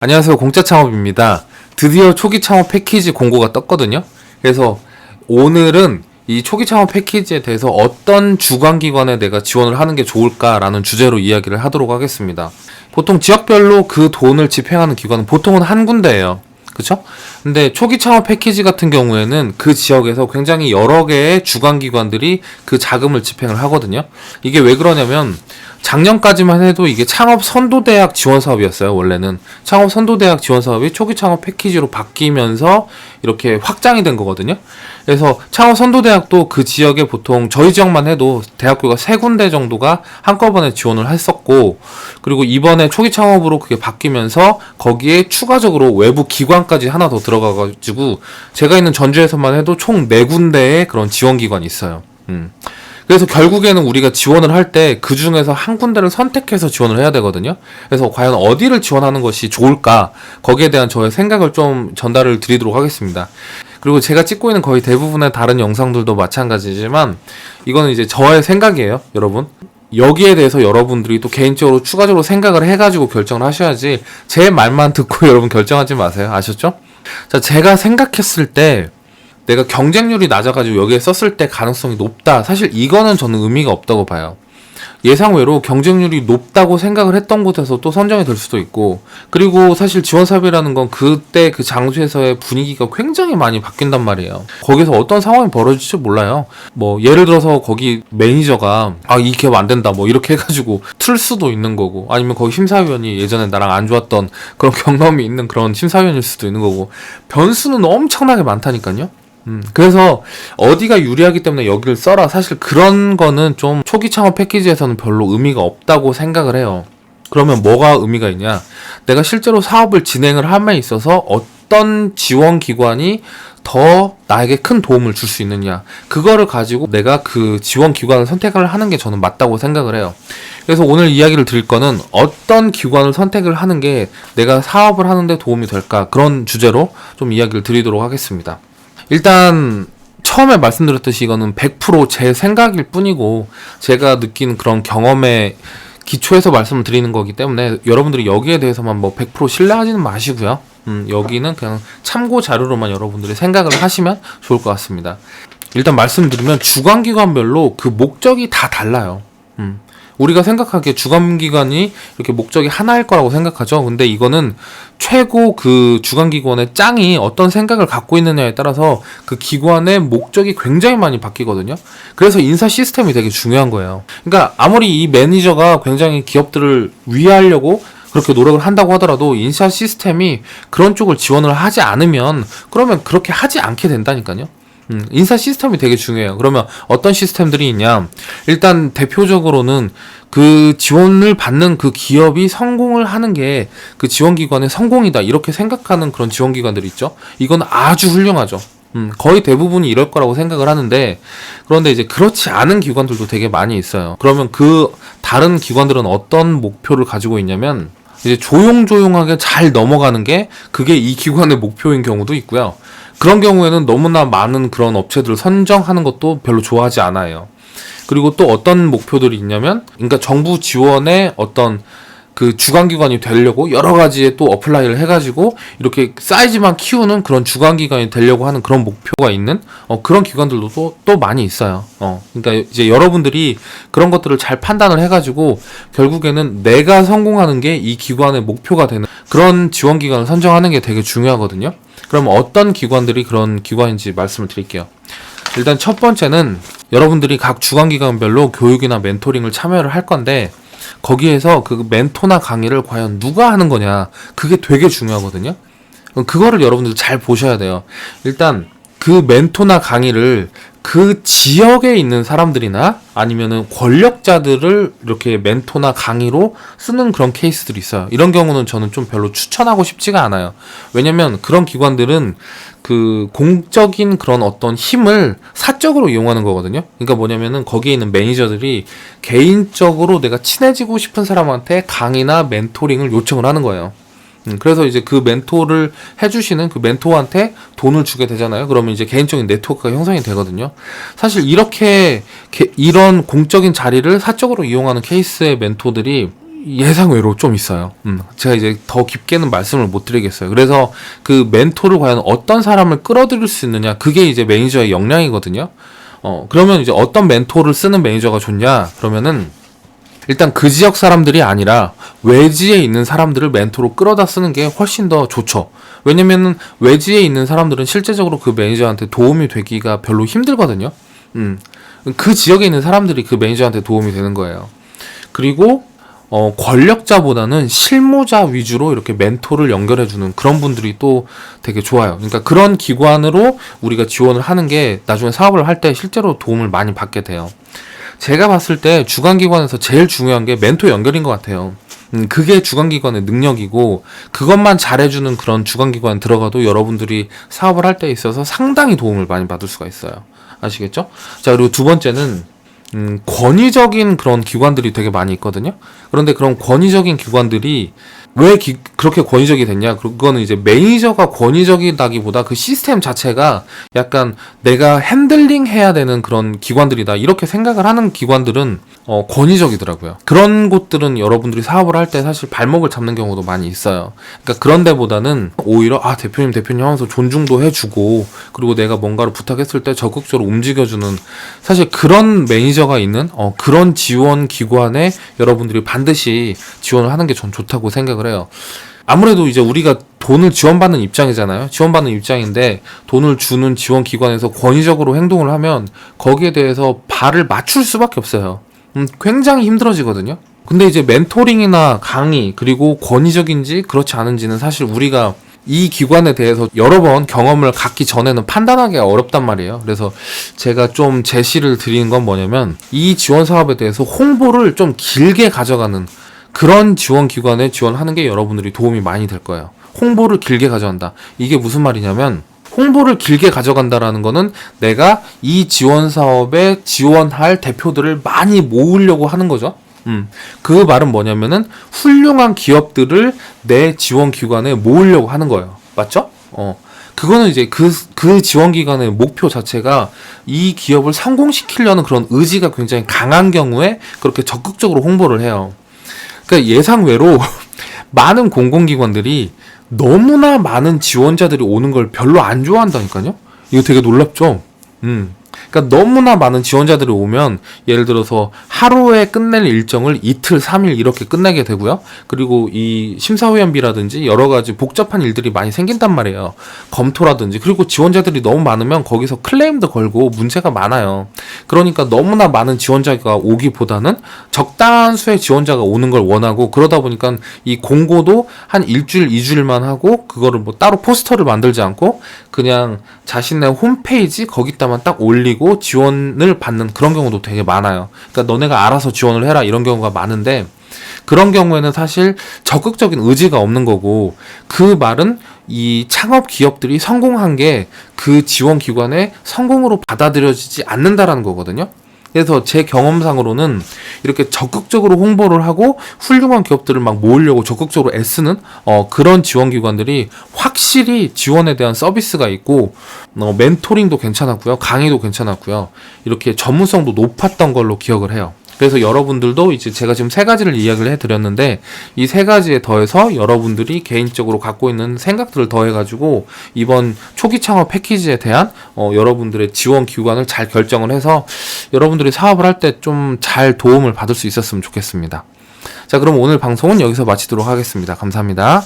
안녕하세요. 공짜 창업입니다. 드디어 초기 창업 패키지 공고가 떴거든요. 그래서 오늘은 이 초기 창업 패키지에 대해서 어떤 주관기관에 내가 지원을 하는 게 좋을까라는 주제로 이야기를 하도록 하겠습니다. 보통 지역별로 그 돈을 집행하는 기관은 보통은 한 군데예요. 그쵸? 근데 초기 창업 패키지 같은 경우에는 그 지역에서 굉장히 여러 개의 주관기관들이 그 자금을 집행을 하거든요. 이게 왜 그러냐면 작년까지만 해도 이게 창업 선도대학 지원 사업이었어요. 원래는 창업 선도대학 지원 사업이 초기 창업 패키지로 바뀌면서 이렇게 확장이 된 거거든요. 그래서 창업 선도대학도 그 지역에 보통 저희 지역만 해도 대학교가 3군데 정도가 한꺼번에 지원을 했었고, 그리고 이번에 초기 창업으로 그게 바뀌면서 거기에 추가적으로 외부 기관까지 하나 더 들어가가지고 제가 있는 전주에서만 해도 총 4군데의 그런 지원 기관이 있어요. 그래서 결국에는 우리가 지원을 할 때 그 중에서 한 군데를 선택해서 지원을 해야 되거든요. 그래서 과연 어디를 지원하는 것이 좋을까? 거기에 대한 저의 생각을 좀 전달을 드리도록 하겠습니다. 그리고 제가 찍고 있는 거의 대부분의 다른 영상들도 마찬가지지만 이거는 이제 저의 생각이에요, 여러분. 여기에 대해서 여러분들이 또 개인적으로 추가적으로 생각을 해가지고 결정을 하셔야지 제 말만 듣고 여러분 결정하지 마세요. 아셨죠? 자, 제가 생각했을 때 내가 경쟁률이 낮아가지고 여기에 썼을 때 가능성이 높다. 사실 이거는 저는 의미가 없다고 봐요. 예상외로 경쟁률이 높다고 생각을 했던 곳에서 또 선정이 될 수도 있고, 그리고 사실 지원사업이라는 건 그때 그 장소에서의 분위기가 굉장히 많이 바뀐단 말이에요. 거기서 어떤 상황이 벌어질지 몰라요. 뭐 예를 들어서 거기 매니저가 이 기업 안 된다 뭐 이렇게 해가지고 틀 수도 있는 거고, 아니면 거기 심사위원이 예전에 나랑 안 좋았던 그런 경험이 있는 그런 심사위원일 수도 있는 거고, 변수는 엄청나게 많다니까요. 그래서 어디가 유리하기 때문에 여기를 써라, 사실 그런 거는 좀 초기 창업 패키지에서는 별로 의미가 없다고 생각을 해요. 그러면 뭐가 의미가 있냐, 내가 실제로 사업을 진행을 함에 있어서 어떤 지원기관이 더 나에게 큰 도움을 줄 수 있느냐, 그거를 가지고 내가 그 지원기관을 선택을 하는 게 저는 맞다고 생각을 해요. 그래서 오늘 이야기를 드릴 거는 어떤 기관을 선택을 하는 게 내가 사업을 하는데 도움이 될까, 그런 주제로 좀 이야기를 드리도록 하겠습니다. 일단 처음에 말씀드렸듯이 이거는 100% 제 생각일 뿐이고 제가 느낀 그런 경험에 기초해서 말씀을 드리는 거기 때문에 여러분들이 여기에 대해서만 뭐 100% 신뢰하지는 마시고요. 여기는 그냥 참고 자료로만 여러분들이 생각을 하시면 좋을 것 같습니다. 일단 말씀드리면 주관기관별로 그 목적이 다 달라요. 우리가 생각하기에 주관기관이 이렇게 목적이 하나일 거라고 생각하죠. 근데 이거는 최고 그 주관기관의 짱이 어떤 생각을 갖고 있느냐에 따라서 그 기관의 목적이 굉장히 많이 바뀌거든요. 그래서 인사 시스템이 되게 중요한 거예요. 그러니까 아무리 이 매니저가 굉장히 기업들을 위하려고 그렇게 노력을 한다고 하더라도 인사 시스템이 그런 쪽을 지원을 하지 않으면 그러면 그렇게 하지 않게 된다니까요. 인사 시스템이 되게 중요해요. 그러면 어떤 시스템들이 있냐? 일단 대표적으로는 그 지원을 받는 그 기업이 성공을 하는 게 그 지원기관의 성공이다, 이렇게 생각하는 그런 지원기관들이 있죠. 이건 아주 훌륭하죠. 거의 대부분이 이럴 거라고 생각을 하는데, 그런데 이제 그렇지 않은 기관들도 되게 많이 있어요. 그러면 그 다른 기관들은 어떤 목표를 가지고 있냐면 이제 조용조용하게 잘 넘어가는 게 그게 이 기관의 목표인 경우도 있고요. 그런 경우에는 너무나 많은 그런 업체들을 선정하는 것도 별로 좋아하지 않아요. 그리고 또 어떤 목표들이 있냐면, 그러니까 정부 지원의 어떤 그 주관기관이 되려고 여러 가지에 또 어플라이를 해가지고 이렇게 사이즈만 키우는 그런 주관기관이 되려고 하는 그런 목표가 있는 그런 기관들도 또 많이 있어요. 그러니까 이제 여러분들이 그런 것들을 잘 판단을 해가지고 결국에는 내가 성공하는 게 이 기관의 목표가 되는 그런 지원기관을 선정하는 게 되게 중요하거든요. 그럼 어떤 기관들이 그런 기관인지 말씀을 드릴게요. 일단 첫 번째는 여러분들이 각 주관기관별로 교육이나 멘토링을 참여를 할 건데, 거기에서 그 멘토나 강의를 과연 누가 하는 거냐, 그게 되게 중요하거든요. 그거를 여러분들 잘 보셔야 돼요. 일단 그 멘토나 강의를 그 지역에 있는 사람들이나 아니면은 권력자들을 이렇게 멘토나 강의로 쓰는 그런 케이스들이 있어요. 이런 경우는 저는 좀 별로 추천하고 싶지가 않아요. 왜냐면 그런 기관들은 그 공적인 그런 어떤 힘을 사적으로 이용하는 거거든요. 그러니까 뭐냐면은 거기에 있는 매니저들이 개인적으로 내가 친해지고 싶은 사람한테 강의나 멘토링을 요청을 하는 거예요. 그래서 이제 그 멘토를 해주시는 그 멘토한테 돈을 주게 되잖아요. 그러면 이제 개인적인 네트워크가 형성이 되거든요. 사실 이렇게 이런 공적인 자리를 사적으로 이용하는 케이스의 멘토들이 예상외로 좀 있어요. 제가 이제 더 깊게는 말씀을 못 드리겠어요. 그래서 그 멘토를 과연 어떤 사람을 끌어들일 수 있느냐, 그게 이제 매니저의 역량이거든요. 그러면 이제 어떤 멘토를 쓰는 매니저가 좋냐? 그러면은 일단 그 지역 사람들이 아니라 외지에 있는 사람들을 멘토로 끌어다 쓰는 게 훨씬 더 좋죠. 왜냐면은 외지에 있는 사람들은 실제적으로 그 매니저한테 도움이 되기가 별로 힘들거든요. 그 지역에 있는 사람들이 그 매니저한테 도움이 되는 거예요. 그리고 권력자보다는 실무자 위주로 이렇게 멘토를 연결해주는 그런 분들이 또 되게 좋아요. 그러니까 그런 기관으로 우리가 지원을 하는 게 나중에 사업을 할 때 실제로 도움을 많이 받게 돼요. 제가 봤을 때 주관기관에서 제일 중요한 게 멘토 연결인 것 같아요. 그게 주관기관의 능력이고, 그것만 잘해주는 그런 주관기관 들어가도 여러분들이 사업을 할 때 있어서 상당히 도움을 많이 받을 수가 있어요. 아시겠죠? 자, 그리고 두 번째는 권위적인 그런 기관들이 되게 많이 있거든요. 그런데 그런 권위적인 기관들이 왜 그렇게 권위적이 됐냐? 그거는 이제 매니저가 권위적이다기보다 그 시스템 자체가 약간 내가 핸들링 해야 되는 그런 기관들이다, 이렇게 생각을 하는 기관들은 권위적이더라고요. 그런 곳들은 여러분들이 사업을 할 때 사실 발목을 잡는 경우도 많이 있어요. 그러니까 그런 데보다는 오히려 대표님 하면서 존중도 해주고, 그리고 내가 뭔가를 부탁했을 때 적극적으로 움직여주는, 사실 그런 매니저가 있는 그런 지원 기관에 여러분들이 반드시 지원을 하는 게 전 좋다고 생각을 해요. 아무래도 이제 우리가 돈을 지원받는 입장이잖아요. 지원받는 입장인데 돈을 주는 지원 기관에서 권위적으로 행동을 하면 거기에 대해서 발을 맞출 수밖에 없어요. 굉장히 힘들어지거든요. 근데 이제 멘토링이나 강의, 그리고 권위적인지 그렇지 않은지는 사실 우리가 이 기관에 대해서 여러 번 경험을 갖기 전에는 판단하기가 어렵단 말이에요. 그래서 제가 좀 제시를 드리는 건 뭐냐면, 이 지원 사업에 대해서 홍보를 좀 길게 가져가는 그런 지원 기관에 지원하는 게 여러분들이 도움이 많이 될 거예요. 홍보를 길게 가져간다. 이게 무슨 말이냐면, 홍보를 길게 가져간다라는 거는 내가 이 지원 사업에 지원할 대표들을 많이 모으려고 하는 거죠. 그 말은 뭐냐면은 훌륭한 기업들을 내 지원 기관에 모으려고 하는 거예요. 맞죠? 그거는 이제 그 지원 기관의 목표 자체가 이 기업을 성공시키려는 그런 의지가 굉장히 강한 경우에 그렇게 적극적으로 홍보를 해요. 그러니까 예상외로 많은 공공기관들이 너무나 많은 지원자들이 오는 걸 별로 안 좋아한다니까요. 이거 되게 놀랍죠? 그러니까 너무나 많은 지원자들이 오면, 예를 들어서 하루에 끝낼 일정을 이틀, 3일 이렇게 끝내게 되고요. 그리고 이 심사위원비라든지 여러 가지 복잡한 일들이 많이 생긴단 말이에요. 검토라든지. 그리고 지원자들이 너무 많으면 거기서 클레임도 걸고 문제가 많아요. 그러니까 너무나 많은 지원자가 오기보다는 적당한 수의 지원자가 오는 걸 원하고, 그러다 보니까 이 공고도 한 일주일, 2주일만 하고, 그거를 뭐 따로 포스터를 만들지 않고 그냥 자신의 홈페이지 거기다만 딱 올리고 지원을 받는 그런 경우도 되게 많아요. 그러니까 너네가 알아서 지원을 해라, 이런 경우가 많은데, 그런 경우에는 사실 적극적인 의지가 없는 거고, 그 말은 이 창업 기업들이 성공한 게 그 지원 기관의 성공으로 받아들여지지 않는다라는 거거든요. 그래서 제 경험상으로는 이렇게 적극적으로 홍보를 하고 훌륭한 기업들을 막 모으려고 적극적으로 애쓰는 그런 지원기관들이 확실히 지원에 대한 서비스가 있고, 멘토링도 괜찮았고요, 강의도 괜찮았고요, 이렇게 전문성도 높았던 걸로 기억을 해요. 그래서 여러분들도 이제 제가 지금 3가지를 이야기를 해드렸는데, 이 3가지에 더해서 여러분들이 개인적으로 갖고 있는 생각들을 더해가지고 이번 초기 창업 패키지에 대한 여러분들의 지원 기관을 잘 결정을 해서 여러분들이 사업을 할 때 좀 잘 도움을 받을 수 있었으면 좋겠습니다. 자, 그럼 오늘 방송은 여기서 마치도록 하겠습니다. 감사합니다.